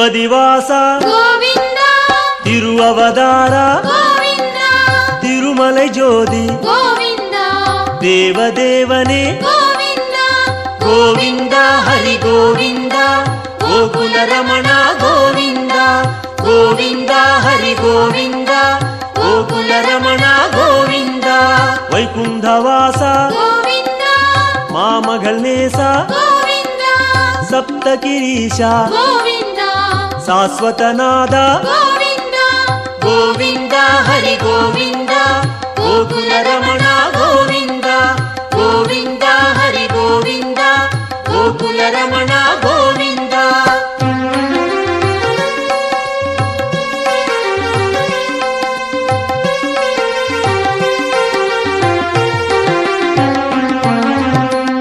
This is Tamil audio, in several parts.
ತಿರುಪದಿವಾಸ ಗೋವಿಂದ ತಿರುವವತಾರ ಗೋವಿಂದ ತಿರುಮಲೈ ಜ್ಯೋತಿ ಗೋವಿಂದ ದೇವದೇವನೇ ಗೋವಿಂದ ಗೋವಿಂದ ಹರಿ ಗೋವಿಂದ ಗೋಕುಲ ರಮಣ ಗೋವಿಂದ ಗೋವಿಂದ ಹರಿ ಗೋವಿಂದ ಗೋಕುಲ ರಮಣ ಗೋವಿಂದ ವೈಕುಂಠವಾಸ ಗೋವಿಂದ ಮಾಮಗಳ್ ನೇಸ ಗೋವಿಂದ ಸಪ್ತಗಿರೀಶ ಗೋವಿಂದ ಶಾಶ್ವತನಾದ ಗೋವಿಂದ ಗೋವಿಂದ ಹರಿ ಗೋವಿಂದ ಗೋಕುಲ ರಮಣ ಗೋವಿಂದ ಗೋವಿಂದ ಹರಿ ಗೋವಿಂದ ಗೋಕುಲ ರಮಣ ಗೋವಿಂದ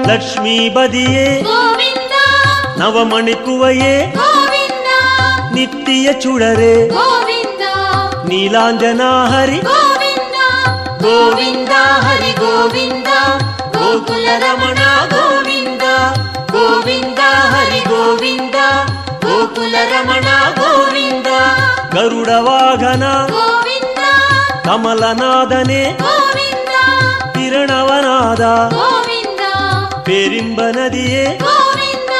ಲಕ್ಷ್ಮೀ ಬದಿಯೇ ಗೋವಿಂದ ನವಮಣಿಕುವಯೇ ಗೋವಿಂದ ನಿತ್ಯ ಚುಡರೆ ಗೋವಿಂದ ನೀಲಾಂಜನ ಹರಿ ಗೋವಿಂದ ಗೋವಿಂದ ಹರಿ ಗೋವಿಂದ ಗೋಕುಲ ರಮಣ ಗೋವಿಂದ ಗೋವಿಂದ ಹರಿ ಗೋವಿಂದ ಗೋಕುಲ ರಮಣ ಗೋವಿಂದ ಗರುಡ ವಾಹನ ಗೋವಿಂದ ಕಮಲನಾದನೆ ಗೋವಿಂದ ಕಿರಣವನಾದ ಗೋವಿಂದ ಪೇರಿಂಬ ನದಿಯೇ ಗೋವಿಂದ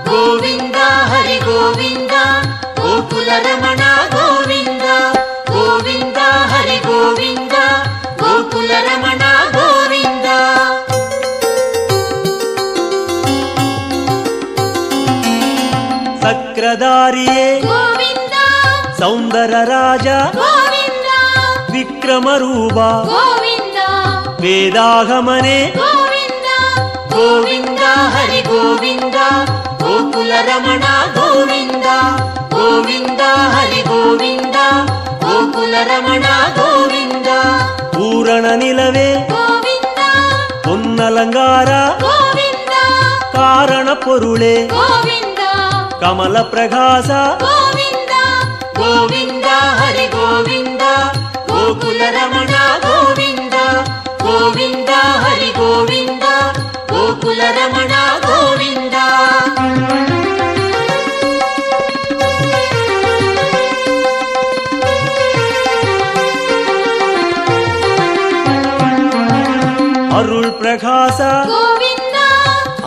ಗೋವಿಂದ ಹರಿ ಗೋವಿಂದ ಗೋಕುಲ ರಮಣ ಗೋವಿಂದ ಗೋವಿಂದ ಹರಿ ಗೋವಿಂದ ಗೋಕುಲ ರಮಣ ಗೋವಿಂದ ಸಕ್ರಧಾರಿಯೇ ಗೋವಿಂದ ಸೌಂದರ ರಾಜ ಗೋವಿಂದ ವಿಕ್ರಮ ರೂಪ ಗೋವಿಂದ ವೇದಾಗಮನೆ ಗೋವಿಂದ ಗೋವಿಂದ ಹರಿ ಗೋವಿಂದ ಗೋಕುಲ ರಮಣ ಗೋವಿಂದ ಗೋವಿಂದ ಹರಿ ಗೋವಿಂದ ಗೋಕುಲ ರಮಣ ಗೋವಿಂದ ಪೂರಣ ನಿಲವೇ ಗೋವಿಂದ ಹೊನ್ನಲಂಗಾರ ಗೋವಿಂದ ಕಾರಣ ಪೊರುಳೆ ಗೋವಿಂದ ಕಮಲ ಪ್ರಕಾಶ ಗೋವಿಂದ ಗೋವಿಂದ ಹರಿ ಗೋವಿಂದ ಗೋಕುಲ ರಮಣ ಗೋವಿಂದ ಗೋವಿಂದ ಹರಿ ಗೋವಿಂದ ಗೋಕುಲ ರಮಣ ಗೋವಿಂದ ಅರುಳ್ ಪ್ರಕಾಶ ಗೋವಿಂದ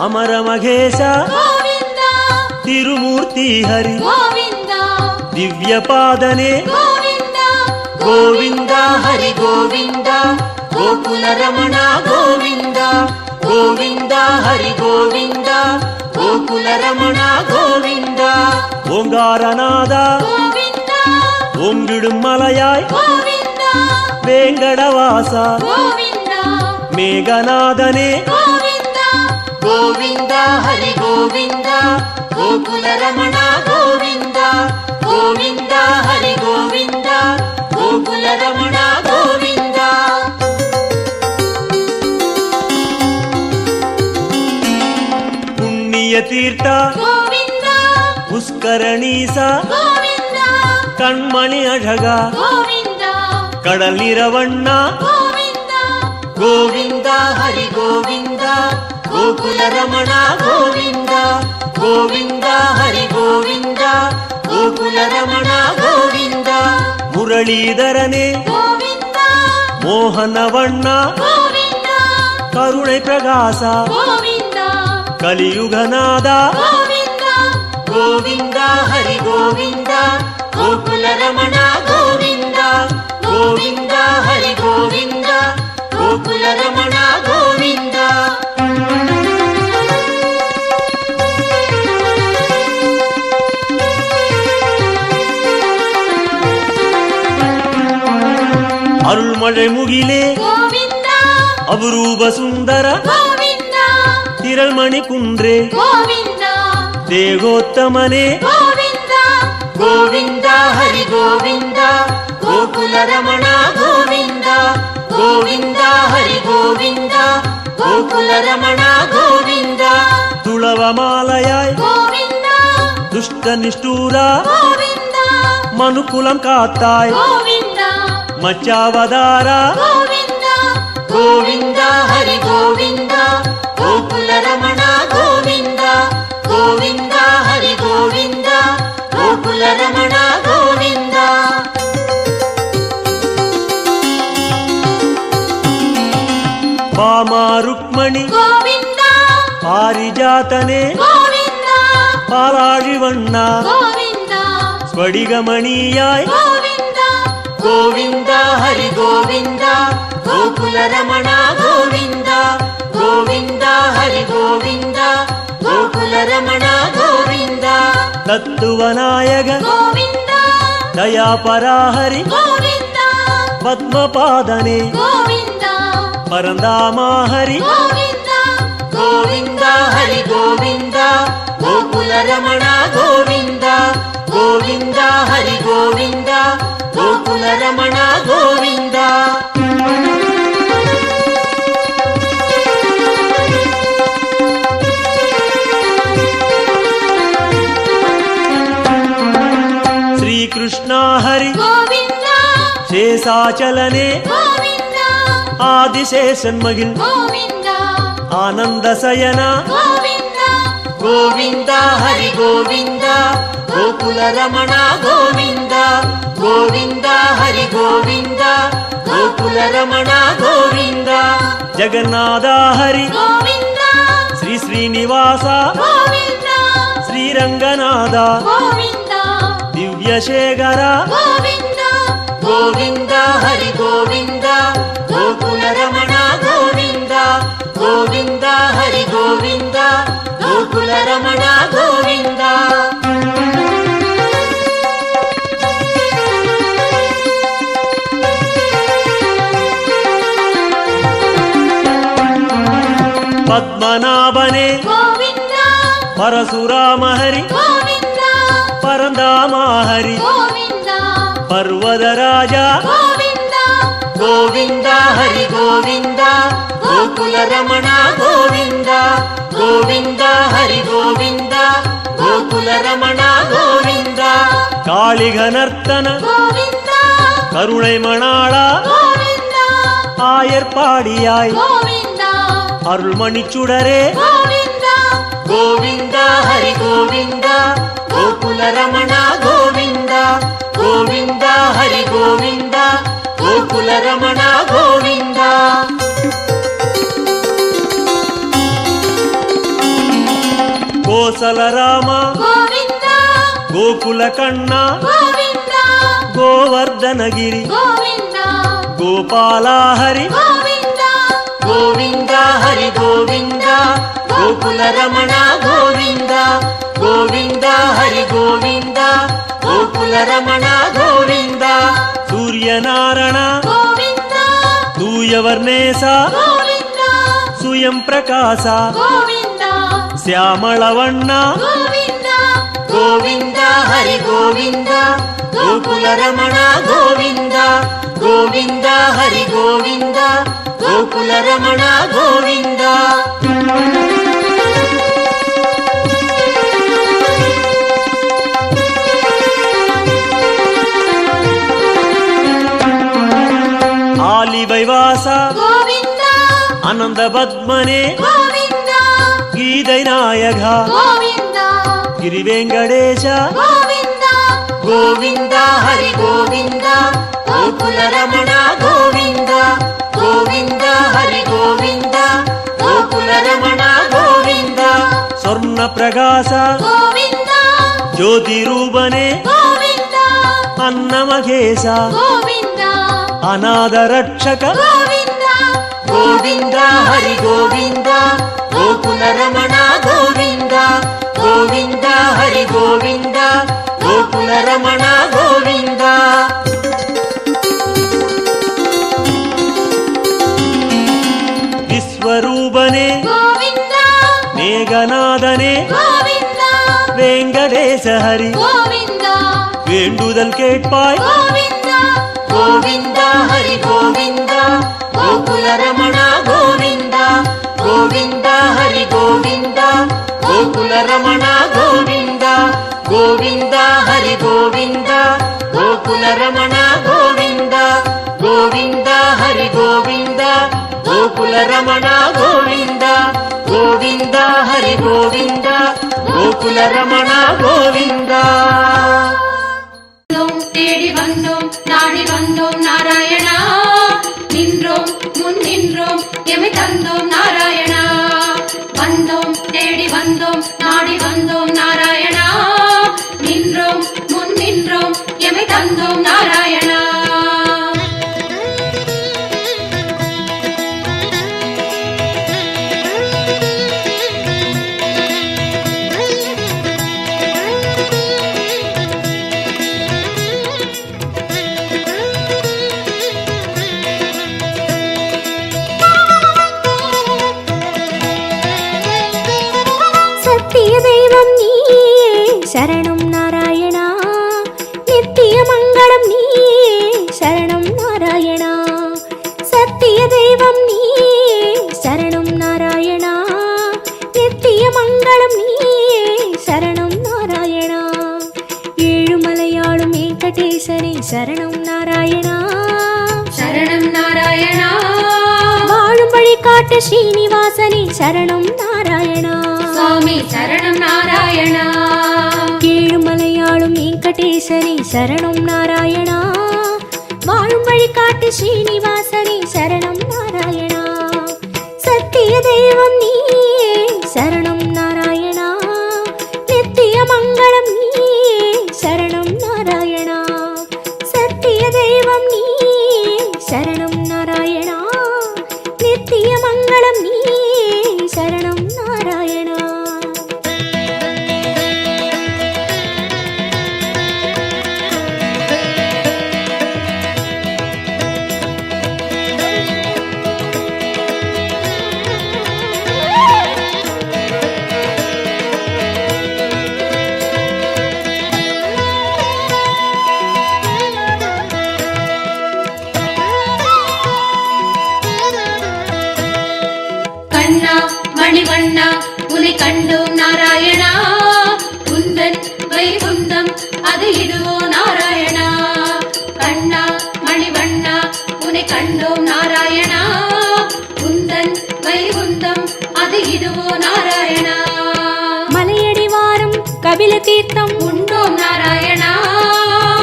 ಅಮರ ಮಹೇಶ ಗೋವಿಂದ ತಿರುಮೂರ್ತಿ ಹರಿ ಗೋವಿಂದ ದಿವ್ಯ ಪಾದನೆ ಗೋವಿಂದ ಗೋವಿಂದ ಹರಿ ಗೋವಿಂದ ಗೋಕುಲ ರಮಣ ಗೋವಿಂದ ಗೋವಿಂದ ಹರಿ ಗೋವಿಂದ ಗೋಕುಲ ರಮಣ ಗೋವಿಂದ ಓಂಗಾರನಾದ ಗೋವಿಂದ ಓಂಗಿಡುಂ ಮಲಯಾಯ್ ಗೋವಿಂದ ವೇಂಗಡವಾಸ ಗೋವಿಂದ ಮೇಘನಾದನೆ ಗೋವಿಂದ ಗೋವಿಂದ ಹರಿ ಗೋವಿಂದ ಗೋಕುಲ ರಮಣ ಗೋವಿಂದ ಗೋವಿಂದ ಹರಿ ಗೋವಿಂದ ಗೋಕುಲ ರಮಣ ಗೋವಿಂದ ಪುಣ್ಯ ತೀರ್ಥ ಗೋವಿಂದ ಪುಷ್ಕರಣೀಸ ಗೋವಿಂದ ಕಣ್ಮಣಿ ಅಢಗ ಗೋವಿಂದ ಕಡಲಿರವಣ್ಣ ಗೋವಿಂದ ಗೋವಿಂದ ಹರಿ ಗೋವಿಂದ ಗೋಕುಲ ರಮಣ ಗೋವಿಂದ ಗೋವಿಂದ ಹರಿ ಗೋವಿಂದ ಗೋಕುಲ ರಮಣ ಗೋವಿಂದ ಮುರಳೀಧರನೇ ಗೋವಿಂದ ಮೋಹನವಣ್ಣ ಗೋವಿಂದ ಕರುಣೆ ಪ್ರಕಾಶ ಗೋವಿಂದ ಕಲಿಯುಗನಾದ ಗೋವಿಂದ ಗೋವಿಂದ ಹರಿ ಗೋವಿಂದ ಗೋಕುಲ ರಮಣ ಗೋವಿಂದ ಗೋವಿಂದ ಹರಿ ಗೋವಿಂದ ಗೋಕುಲ ರಮಣ ಗೋವಿಂದ ಅರುಳ್ಮಳೆ ಮುಗಿಲೆ ಗೋವಿಂದ ಅಪರೂಪ ಸುಂದರ ಗೋವಿಂದ ತಿರಳ್ಮಣಿ ಕುಂಡ್ರೆ ಗೋವಿಂದ ದೇಗೋತ್ತಮನೆ ಗೋವಿಂದ ಗೋವಿಂದ ಹರಿ ಗೋವಿಂದ ಗೋಕುಲ ರಮಣ ಗೋವಿಂದ ಗೋವಿಂದ ಹರಿ ಗೋವಿಂದ ಗೋಕುಲ ರಮಣ ಗೋವಿಂದ ತುಳವ ಮಾಲಯಾಯ್ ಗೋವಿಂದ ದುಷ್ಟ ನಿಷ್ಠೂರ ಗೋವಿಂದ ಮನುಕುಲಂ ಕಾತ್ತಾಯ್ ಗೋವಿಂದ ಮಚ್ಚಾವದಾರ ಗೋವಿಂದ ಗೋವಿಂದ ಹರಿ ಗೋವಿಂದ ಗೋಕುಲ ರಮಣ ಗೋವಿಂದ ಗೋವಿಂದ ಹರಿ ಗೋವಿಂದ ಗೋಕುಲ ಗೋಕುಲ ರಮಣ ಗೋವಿಂದ. ವಾಮ ರುಕ್ಮಣಿ ಗೋವಿಂದ ಪಾರಿಜಾತನೆ ಗೋವಿಂದ ಪಾಲಾழிವಣ್ಣ ಗೋವಿಂದ ಸ್ಫಟಿಗಮಣಿಯಾಯ್ ಗೋವಿಂದ. ಗೋವಿಂದ ಹರಿ ಗೋವಿಂದ ಗೋಕುಲ ರಮಣ ಗೋವಿಂದ ಗೋವಿಂದ ಹರಿ ಗೋವಿಂದ ಗೋಕುಲ ರಮಣ ಗೋವಿಂದ. ತತ್ತುವನಾಯಕ ಗೋವಿಂದ ದಯಾಪರಾಹರಿ ಗೋವಿಂದ ಪದ್ಮಪಾದನೆ ಗೋವಿಂದ ಪರಂದಾಮ ಹರಿ ಗೋವಿಂದ. ಗೋವಿಂದ ಹರಿ ಗೋವಿಂದ ಗೋಕುಲ ರಮಣ ಗೋವಿಂದ ಗೋವಿಂದ ಹರಿ ಗೋವಿಂದ ಗೋಕುಲ ರಮಣ ಗೋವಿಂದ. ಶ್ರೀಕೃಷ್ಣ ಹರಿ ಗೋವಿಂದ ಶೇಷಾಚಲನೆ ಗೋವಿಂದ ಆದಿಶೇಷನ್ಮಗಿಲ್ ಗೋವಿಂದ ಆನಂದ ಸಯನ ಗೋವಿಂದ. ಗೋವಿಂದ ಹರಿ ಗೋವಿಂದ ಗೋಕುಲ ರಮಣ ಗೋವಿಂದ ಗೋವಿಂದ ಹರಿ ಗೋವಿಂದ ಗೋಕುಲ ರಮಣ ಗೋವಿಂದ. ಜಗನ್ನಾಥ ಹರಿ ಗೋವಿಂದ ಶ್ರೀ ಶ್ರೀನಿವಾಸ ಗೋವಿಂದ ಶ್ರೀರಂಗನಾಥ ಗೋವಿಂದ ದಿವ್ಯಶೇಖರ ಗೋವಿಂದ. ಗೋವಿಂದ ಹರಿ ಗೋವಿಂದ ಗೋಕುಲ ರಮಣ ಗೋವಿಂದ ಗೋವಿಂದ ಹರಿ ಗೋವಿಂದ ಗೋಕುಲ ರಮಣ ಗೋವಿಂದ. ಪದ್ಮನಾಭನೆ ಗೋವಿಂದ ಪರಶುರಾಮ ಹರಿ ಗೋವಿಂದ ಪರಂದಾಮ ಹರಿ ಗೋವಿಂದ ಪರ್ವದ ರಾಜ ಗೋವಿಂದ. ಗೋವಿಂದ ಹರಿ ಗೋವಿಂದ ಗೋಕುಲ ರಮಣ ಗೋವಿಂದ ಗೋವಿಂದ ಹರಿ ಗೋವಿಂದ ಗೋಕುಲ ರಮಣ ಗೋವಿಂದ. ಕಾಳಿಗನರ್ತನ ಗೋವಿಂದ கருணை மணாளா ಗೋವಿಂದ ஆயர்பாடியாய் ಗೋವಿಂದ அருள்மணிச்சுடரே ಗೋವಿಂದ. கோவிந்த ஹரி கோவிந்த கோகுல ரமண கோவிந்த கோவிந்த ஹரி கோவிந்த கோகுல ரமண கோவிந்த. கோசல ராம ಗೋವಿಂದ கோகுல கண்ணா ಗೋವಿಂದ கோவர்தனகிரி ಗೋವಿಂದ கோபால ஹரி ಗೋವಿಂದ கோவிந்த ஹரி கோவிந்த கோகுல ரமண கோவிந்த கோவிந்த ஹரி கோவிந்த கோகுல ரமண கோவிந்த. சூரியநாராயண ಗೋವಿಂದ தூயவர்ணேச ಗೋವಿಂದ சுயம் பிரகாச ಗೋವಿಂದ ಶ್ಯಾಮಳವಣ್ಣ ಗೋವಿಂದ ಗೋವಿಂದ ಹರಿ ಗೋವಿಂದ ಗೋಕುಲ ರಮಣ ಗೋವಿಂದ ಗೋವಿಂದ ಹರಿ ಗೋವಿಂದ ಗೋಕುಲ ರಮಣ ಗೋವಿಂದ. ஆலிவைவாச ಗೋವಿಂದ அனந்த பத்மனே ಗೋವಿಂದ கீதை நாயக ಗೋವಿಂದ ಗಿರಿವೆಂಕಟೇಶ ಗೋವಿಂದ ಗೋವಿಂದ ಹರಿ ಗೋವಿಂದ ಗೋಕುಲ ರಮಣ ಗೋವಿಂದ ಗೋವಿಂದ ಹರಿ ಗೋವಿಂದ ಗೋಕುಲ ರಮಣ ಗೋವಿಂದ. ಸ್ವರ್ಣ ಪ್ರಕಾಶ ಗೋವಿಂದ ಜ್ಯೋತಿ ರೂಪನೆ ಗೋವಿಂದ ಅನ್ನಮಘೇಶ ಗೋವಿಂದ ಅನಾಥ ರಕ್ಷಕ ಗೋವಿಂದ ಗೋವಿಂದ ಹರಿ ಗೋವಿಂದ ಗೋಕುಲ ರಮಣ ಗೋವಿಂದ ಗೋವಿಂದ ಹರಿ ಗೋವಿಂದ ಗೋಕುಲ ರಮಣ ಗೋವಿಂದ. ವಿಶ್ವರೂಪನೆ ಗೋವಿಂದ ಮೇಘನಾದನೆ ಗೋವಿಂದ ವೆಂಕಟೇಶ ಹರಿ ಗೋವಿಂದ வேண்டுதல் கேட்பாய் ಗೋವಿಂದ ಗೋವಿಂದ ಹರಿ ಗೋವಿಂದ ಗೋಕುಲ ರಮಣ ಗೋವಿಂದ ಗೋವಿಂದ ಹರಿ ಗೋವಿಂದ ಗೋಕುಲ ರಮಣ ಗೋವಿಂದ ಗೋವಿಂದ ಹರಿ ಗೋವಿಂದ ಗೋಕುಲ ರಮಣ ಗೋವಿಂದ ಗೋವಿಂದ ಹರಿ ಗೋವಿಂದ ಗೋಕುಲ ರಮಣ ಗೋವಿಂದ ಗೋವಿಂದ ಹರಿ ಗೋವಿಂದ ಗೋಕುಲ ರಮಣ ಗೋವಿಂದ. தேடி வந்தோம் நாடி வந்தோம் நாராயணா நின்றோம் முன் நின்றோம் எமை தந்தோம் நாராயணா வந்தோம் தேடி வந்தோம் நாடி வந்தோம் நாராயணா நின்றோம் முன் நின்றோம் எமை தந்தோம் நாராயணா சத்திய தெய்வம் நீயே சரணம் நாராயணா நித்திய மங்களம் நீயே சரணம் நாராயணா சத்திய தெய்வம் நீயே சரணம் நாராயணா நித்திய மங்களம் நீயே சரணம் நாராயணா ஏழுமலையாளும் வெங்கடேசனே சரணம் நாராயணா சரணம் நாராயணா வாழும் வழி காட்டு ஸ்ரீனிவாசனே சரணம் நாராயணா சுவாமி சரணம் நாராயணா ஏழுமலையாளும் வெங்கடேசனே சரணம் நாராயணா வாழும் வழி காட்டு ஸ்ரீனிவாசனே சரணம் நாராயணா சத்திய தெய்வம் நீயே சரணம் நாராயணா நித்திய மங்களம் நீயே சரணம் நாராயணா சத்திய தெய்வம் நீயே சரணம் நாராயணா நித்திய மங்களம் நீயே சரணம் நாராயணா கண்ணா மணிவண்ணா உன்னை கண்டோம் நாராயணா குந்தன் வைகுந்தம் அது இதுவோ நாராயணா கண்ணா மணிவண்ணா உன்னை கண்டோம் நாராயணா குந்தன் வைகுந்தம் அது இதுவோ நாராயணா மலையடி வாரம் கபில தீர்த்தம் உண்டோம் நாராயணா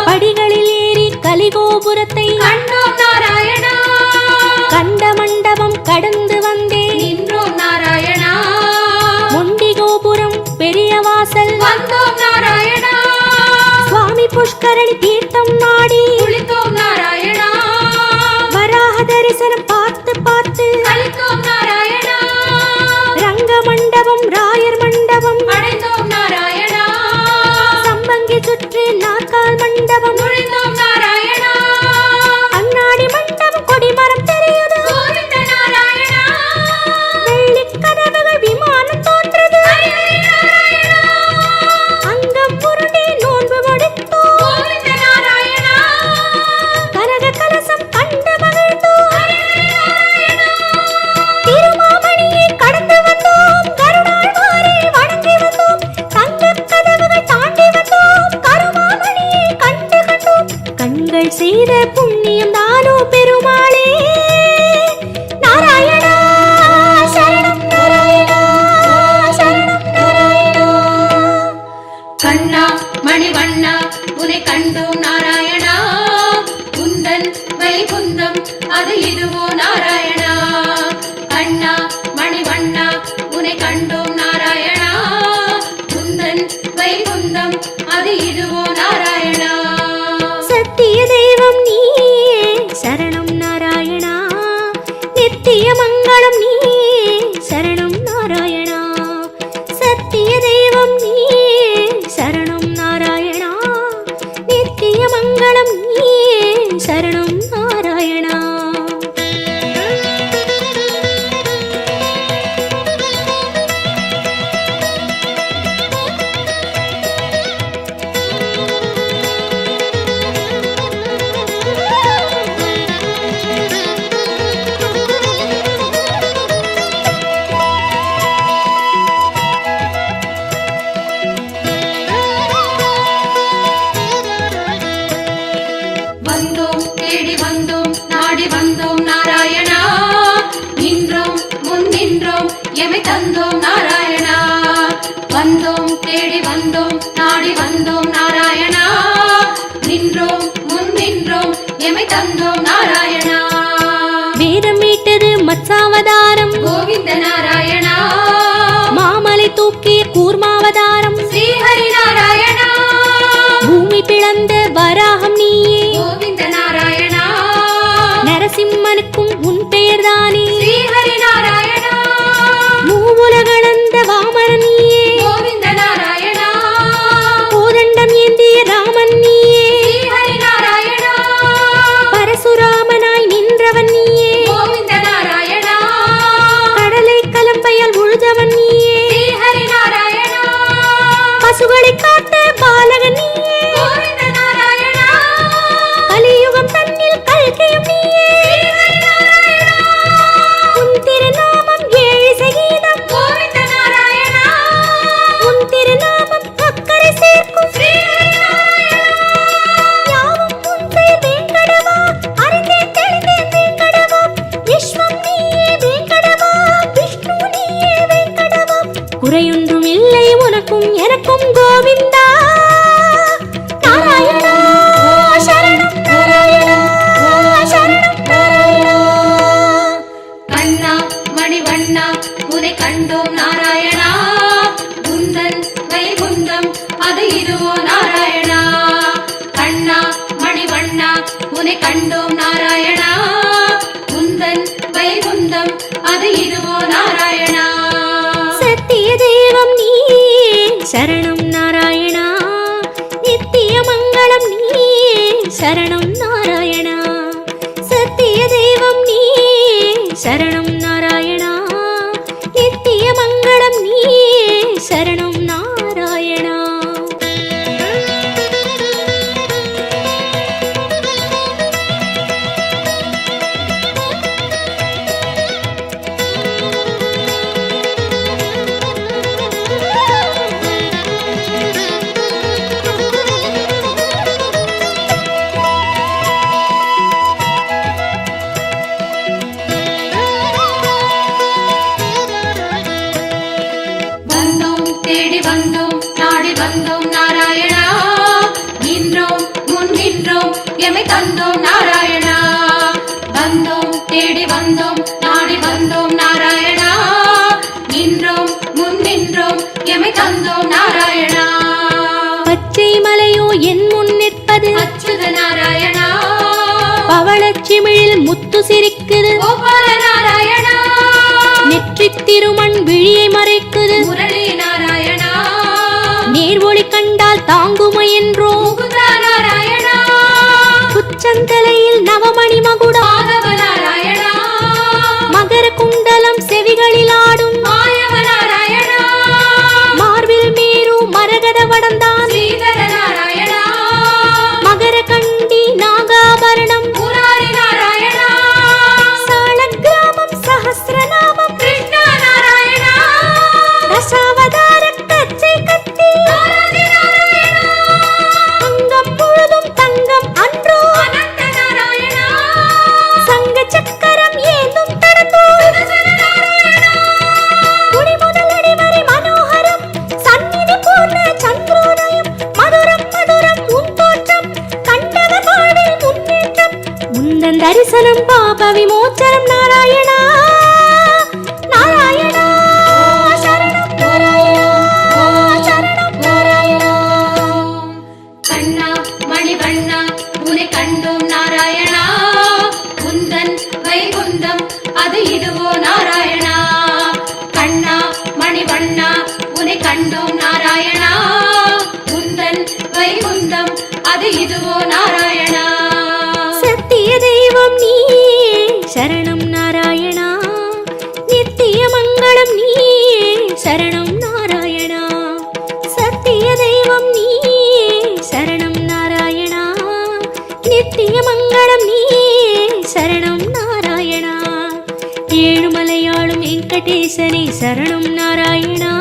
படிகளில் ஏறி கலிகோபுரத்தை கண்டோம் நாராயணா கண்ட மண்டபம் கடந்து வந்தேன் நின்றோம் நாராயணா முண்டி கோபுரம் பெரிய வாசல் வந்தோம் நாராயணா சுவாமி புஷ்கரணி தீர்த்தம் நாடி குளித்தோம் நாராயணா வராக தரிசனம் பார்த்து பார்த்து கலித்தோம் நாராயணா ரங்க மண்டபம் ராயர் மண்டபம் அடைந்தோம் நாராயணா சம்பங்கி சுற்றி நாற்கால் மண்டபம் நுழைந்தோம் நாராயணா அண்ணாடி மண்டபம் கொடிமரம் தெரியுது கோவிந்த நாராயணா வெள்ளி கதவுகள் விமானம் தோன்றது ஹரி நாராயணா அங்கம் புரண்டி நோன்பு முடித்தோம் கோவிந்த நாராயணா கனக கலசம் கண்டு மகிழ்ந்தோம் நாராயணா திருமாமணியை கடந்து வந்தோம் கருணாழ்வாரை வணங்கி வந்தோம் தங்க கதவுகள் தாண்டி வந்தோம் கருமாமணியை கண்டு கண்டோம் கண்கள் செய்த புண்ணியம் தானோ பெருமாளே நாராயணா சரணம் நாராயணா சரணம் நாராயணா கண்ணா மணிவண்ணா உன்னை கண்டோம் நாராயணா குந்தன் வைகுந்தம் அது இதுவோ நாராயணா கண்ணா மணிவண்ணா உன்னை கண்டோம் நாராயணா குந்தன் வைகுந்தம் அது இதுவோ நாராயணா சத்திய தெய்வம் நீயே சரணம் நாராயணா நித்திய மங்களம் நீயே சரணம் நாராயணா சத்திய தெய்வம் நீயே சரணம் நாராயணா நித்திய மங்களம் நீயே சரணம் நாராயணா வந்தோம் தேடி வந்தோம் நாடி வந்தோம் நாராயணா நின்றோம் முன் நின்றோம் எமை தந்தோம் நாராயணா வந்தோம் தேடி வந்தோம் நாடி வந்தோம் நாராயணா நின்றோம் முன்னின்றோம் எமை தந்தோம் நாராயணா. வேதம் மீட்டது மத்சாவதாரம் கோவிந்த நாராயணா. மாமலை தூக்கிய கூர்மாவதாரம் ஸ்ரீஹரி நாராயணா. பூமி பிளந்த வராகம் நீயே கோவிந்த நாராயணா. நரசிம்மனுக்கும் உன் பெயர்தானே ஸ்ரீஹரி நாராயணா. மூவுலகளந்த வாமரன் நீயே கோவிந்த நாராயணா. கோதண்டம் ஏந்திய ராமன் நீயே ஸ்ரீஹரி நாராயணா. பரசுராமனாய் நின்றவன் நீயே கோவிந்த நாராயணா. கடலை கலம்பையால் உழுதவன் நீயே ஸ்ரீஹரி நாராயணா. பசுகளை காத்த பாலகன் நீயே கோவிந்த நாராயணா. கலியுகம் தன்னில் கல்கையும் நீயே ஸ்ரீஹரி நாராயணா. உன் திருநாமம் ஏழு சகீதம் கோவிந்த நாராயணா. உன் திருநாமம் அக்கறை சேர்க்கும் ஸ்ரீஹரி நாராயணா. யாவும் உன் பெயர் வேங்கடவா அறிந்தேன் தெளிந்தேன் வேங்கடவா விஸ்வம் நீயே வேங்கடவா விஷ்ணு நீயே வேங்கடவா குறையொன்றும் இல்லை உனக்கும் எனக்கும் கோவிந்தா நாராயணா சரணம் நாராயணா சரணம் நாராயணா. கண்ணா மணிவண்ணா உனை கண்டோம் நாராயணா. குந்தன் வைகுந்தம் அது இதுவோ நாராயணா. கண்ணா மணிவண்ணா உனை கண்டோம் நாராயணா. குந்தன் வைகுந்தம் அது இதுவோ நாராயணா. சத்திய தெய்வம் நீயே சரணம் நாராயணா நித்திய மங்களம் நீயே சரணம் நாராயணா. சத்திய தெய்வம் நீயே சரணம் நாராயணா நித்திய மங்களம் நீயே சரணம் நாராயணா. வந்தோம் தேடி வந்தோம் நாடி வந்தோம் நாராயணா. நின்றோம் முன் நின்றோம் எமை தந்தோம் நாராயணா. வந்தோம் தேடி வந்தோம் நாடி வந்தோம் நாராயணா. நின்றோம் முன் நின்றோம் எமை தந்தோம் நாராயணா. பச்சை மலையோ என் முன் நிற்பது அச்சுத நாராயணா. பவளச்சிமிழில் முத்து சிரிக்குது கோபால நாராயணா. நெற்றித் திருமண் விழியை மறைக்குது முரளி நாராயணா. நேர்வொளி கண்டால் தாங்குமை என்றோ முகுந்தா நாராயணா. குச்சந்தலையில் நவமணி மகுடம் மாதவ நாராயணா. மகர குண்டலம் செவிகளில் ஆடும் மாயவ நாராயணா. மார்பில் மேரு மரகத வடந்தான் ஸ்ரீதர நாராயணா. மகர கண்டி நாகாபரணம் முராரி நாராயணா. சாளக்கிராமம் சஹஸ்ரநாமம் கிருஷ்ணா நாராயணா. தசாவதார கச்சை கத்தி ஆதி நாராயணா. அங்கம் முழுதும் தங்கம் அன்றோ அனந்த நாராயணா. சங்க சக்கரம் ஏந்தும் தடந்தோ சுதர்சன நாராயணா. குடி முதலடி வரை மனோகரம் சந்நிதி பூர்ண சந்திரோதயம் மதுரம் மதுரம் உன் தோற்றம் கண்டவர் வாழ்வில் முன்னேற்றம் முந்தன் தரிசனம் பாப விமோச்சனம் நாராயணா நாராயணா சரணம் நாராயணா சரணம் நாராயணா. கண்ணா மணிவண்ணா உனை கண்டோம் நாராயணா. குந்தன் வைகுந்தம் அது இதுவோ நாராயணா. கண்ணா மணிவண்ணா உனை கண்டோம் நாராயணா. குந்தன் வைகுந்தம் அது இதுவோ நாராயணா. சத்திய தெய்வம் நீயே சரணம் நாராயணா நித்திய மங்களம் நீயே சரணம் நாராயணா. சத்திய தெய்வம் நீயே சரணம் நாராயணா நித்திய மங்களம் நீயே சரணம் நாராயணா. ஏழுமலையாளும் வெங்கடேசனே சரணம் நாராயணா.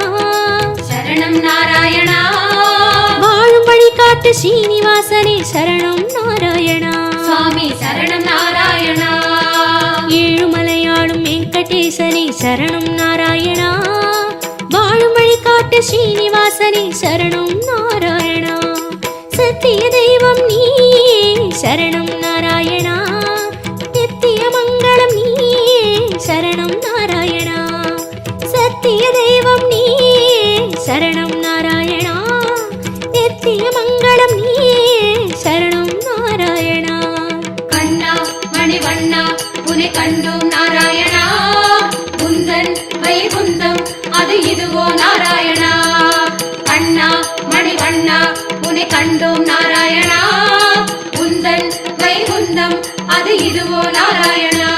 சரணம் நாராயணா. வாழும் வழிகாட்டு ஸ்ரீனிவாசனே சரணம் நாராயணா. சுவாமி சரணம் நாராயணா. ஏழுமலையாளும் வெங்கடேசனே சரணம் நாராயணா. வாழும் வழிகாட்டு ஸ்ரீனிவாசனே சரணம் நாராயணா. சத்திய தெய்வம் நீயே சரணம் வைகுந்தம் அது இதுவோ நாராயணா